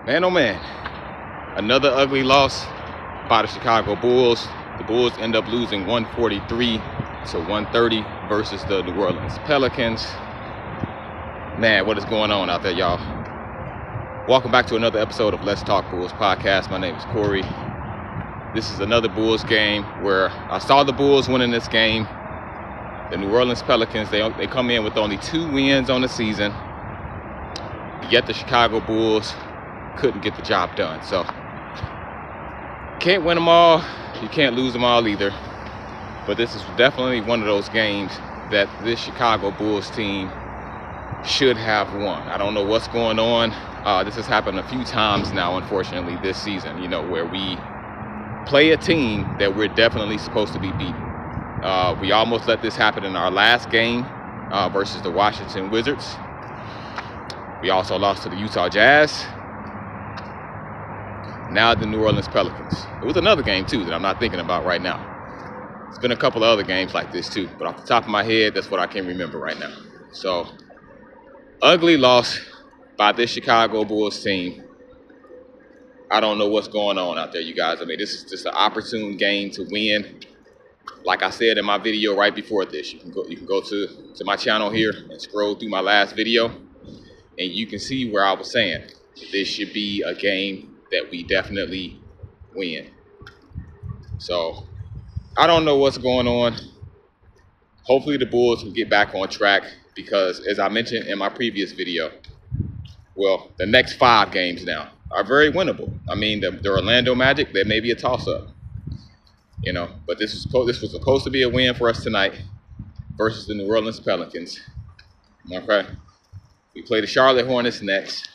Man, oh man, another ugly loss by the Chicago Bulls. The Bulls end up losing 143 to 130 versus the New Orleans Pelicans. Man, what is going on out there, y'all? Welcome back to another episode of Let's Talk Bulls podcast. My name is Corey. This is another Bulls game where I saw the Bulls winning this game. The New Orleans Pelicans, they come in with only 2 wins on the season. Yet the Chicago Bulls couldn't get the job done. So, can't win them all. You can't lose them all either. But this is definitely one of those games that this Chicago Bulls team should have won. I don't know what's going on. This has happened a few times now, unfortunately, this season, where we play a team that we're definitely supposed to be beating. We almost let this happen in our last game versus the Washington Wizards. We also lost to the Utah Jazz. Now the New Orleans Pelicans. It was another game, too, that I'm not thinking about right now. It's been a couple of other games like this, too. But off the top of my head, that's what I can remember right now. So, ugly loss by this Chicago Bulls team. I don't know what's going on out there, you guys. I mean, this is just an opportune game to win. Like I said in my video right before this, you can go to my channel here and scroll through my last video, and you can see where I was saying this should be a game that we definitely win. So I don't know what's going on. Hopefully the Bulls will get back on track because, as I mentioned in my previous video, well, the next 5 games now are very winnable. I mean, the Orlando Magic, they may be a toss-up, but this was supposed to be a win for us tonight versus the New Orleans Pelicans. Okay, we play the Charlotte Hornets next.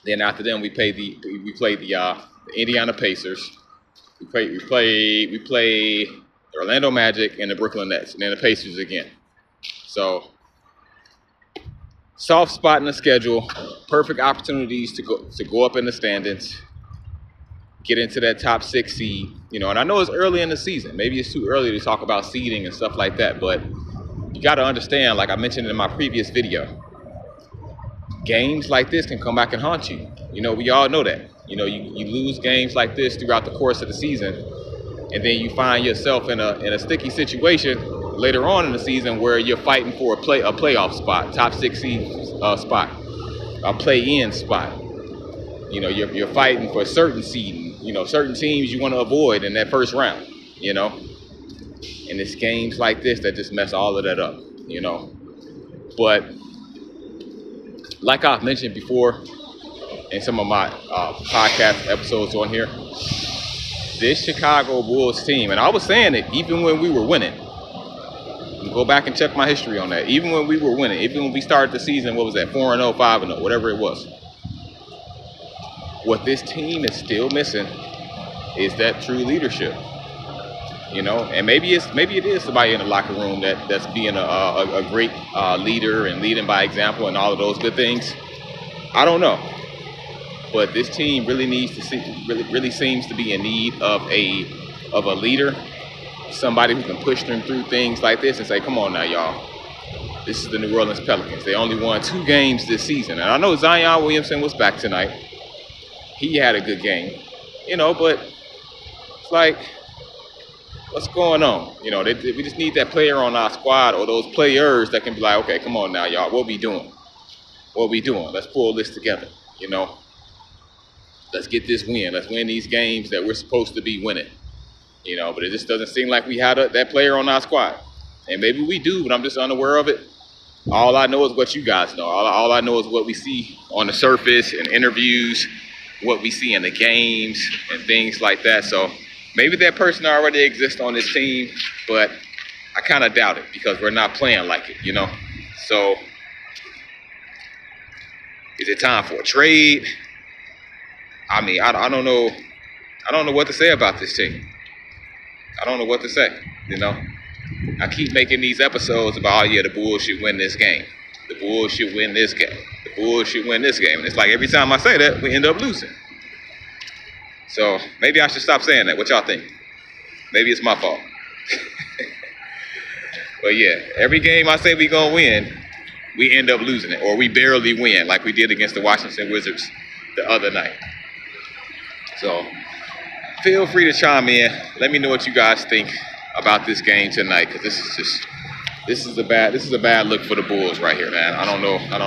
Then after them, we play the Indiana Pacers. We play the Orlando Magic and the Brooklyn Nets, and then the Pacers again. So, soft spot in the schedule, perfect opportunities to go up in the standings, get into that top 6 seed. And I know it's early in the season. Maybe it's too early to talk about seeding and stuff like that, but you got to understand, like I mentioned in my previous video, games like this can come back and haunt you. We all know that. You lose games like this throughout the course of the season, and then you find yourself in a sticky situation later on in the season where you're fighting for a playoff spot, top 6 seed spot, a play-in spot. You're fighting for certain seeding. Certain teams you want to avoid in that first round. And it's games like this that just mess all of that up. But like I've mentioned before in some of my podcast episodes on here, this Chicago Bulls team, and I was saying it even when we were winning. Go back and check my history on that. Even when we were winning, even when we started the season, what was that, 4-0, 5-0, whatever it was. What this team is still missing is that true leadership. And maybe it is somebody in the locker room that's being a great leader and leading by example and all of those good things. I don't know, but this team really really seems to be in need of a leader, somebody who can push them through things like this and say, "Come on now, y'all. This is the New Orleans Pelicans. They only won 2 games this season." And I know Zion Williamson was back tonight. He had a good game, but it's like, what's going on? We just need that player on our squad or those players that can be like, okay, come on now, y'all. What we doing? Let's pull this together, Let's get this win. Let's win these games that we're supposed to be winning, But it just doesn't seem like we had that player on our squad. And maybe we do, but I'm just unaware of it. All I know is what you guys know. All I know is what we see on the surface in interviews, what we see in the games and things like that. So maybe that person already exists on this team, but I kind of doubt it because we're not playing like it, So is it time for a trade? I mean, I don't know. I don't know what to say about this team. I don't know what to say, I keep making these episodes about, the Bulls should win this game. The Bulls should win this game. The Bulls should win this game. And it's like every time I say that, we end up losing. So maybe I should stop saying that. What y'all think? Maybe it's my fault. But yeah, every game I say we gonna win, we end up losing it, or we barely win, like we did against the Washington Wizards the other night. So feel free to chime in. Let me know what you guys think about this game tonight, because this is a bad look for the Bulls right here, man. I don't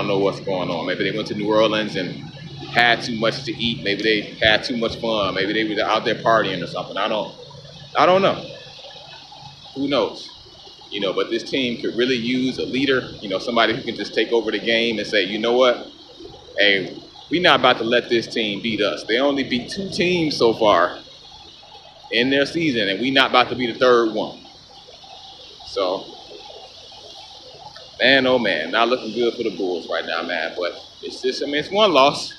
know what's going on. Maybe they went to New Orleans and had too much to eat. Maybe they had too much fun. Maybe they were out there partying or something. I don't know. Who knows? But this team could really use a leader, somebody who can just take over the game and say, you know what? Hey, we're not about to let this team beat us. They only beat 2 teams so far in their season, and we're not about to be the third one. So, man, oh man, not looking good for the Bulls right now, man. But it's one loss.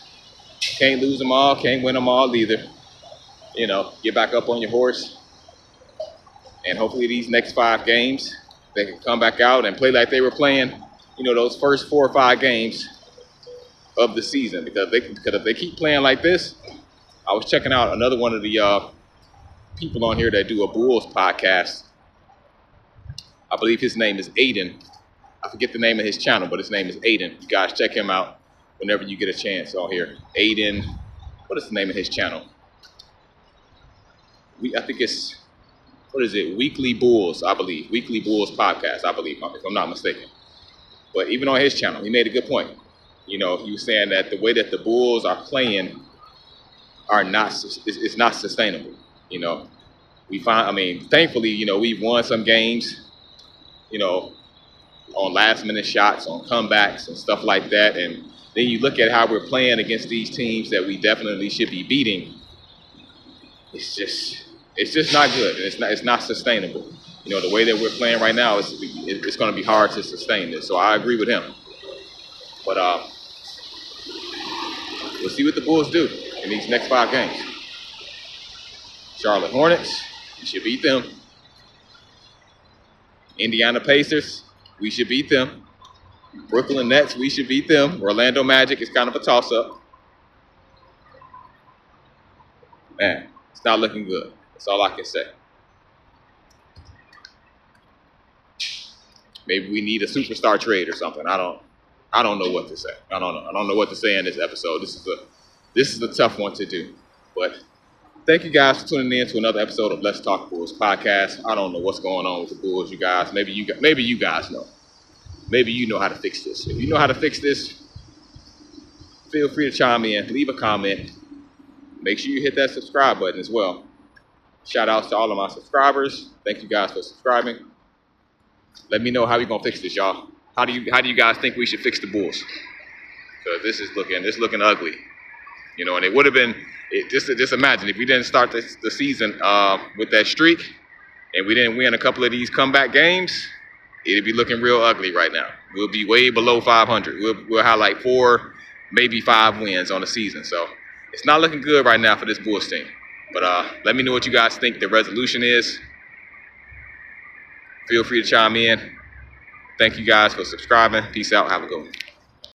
Can't lose them all, can't win them all either. Get back up on your horse. And hopefully these next 5 games, they can come back out and play like they were playing, those first 4 or 5 games of the season. Because if they keep playing like this, I was checking out another one of the people on here that do a Bulls podcast. I believe his name is Aiden. I forget the name of his channel, but his name is Aiden. You guys check him out whenever you get a chance on here. Aiden, what is the name of his channel? I think it's, what is it? Weekly Bulls, I believe. Weekly Bulls podcast, I believe, if I'm not mistaken. But even on his channel, he made a good point. He was saying that the way that the Bulls are playing it's not sustainable. Thankfully, we've won some games, on last minute shots, on comebacks and stuff like that. And then you look at how we're playing against these teams that we definitely should be beating. It's just not good. It's not sustainable. The way that we're playing right now, it's going to be hard to sustain this. So I agree with him. But we'll see what the Bulls do in these next 5 games. Charlotte Hornets, we should beat them. Indiana Pacers, we should beat them. Brooklyn Nets, we should beat them. Orlando Magic is kind of a toss-up. Man, it's not looking good. That's all I can say. Maybe we need a superstar trade or something. I don't know what to say. I don't know what to say in this episode. This is a tough one to do. But thank you guys for tuning in to another episode of Let's Talk Bulls podcast. I don't know what's going on with the Bulls, you guys. Maybe you guys know. Maybe you know how to fix this. If you know how to fix this, feel free to chime in, leave a comment. Make sure you hit that subscribe button as well. Shout outs to all of my subscribers. Thank you guys for subscribing. Let me know how we're gonna fix this, y'all. How do you guys think we should fix the Bulls? Because this is looking ugly. And it would have been just imagine if we didn't start the season with that streak and we didn't win a couple of these comeback games, it'd be looking real ugly right now. We'll be way below 500. We'll have like 4, maybe 5 wins on the season. So it's not looking good right now for this Bulls team. But let me know what you guys think the resolution is. Feel free to chime in. Thank you guys for subscribing. Peace out. Have a good one.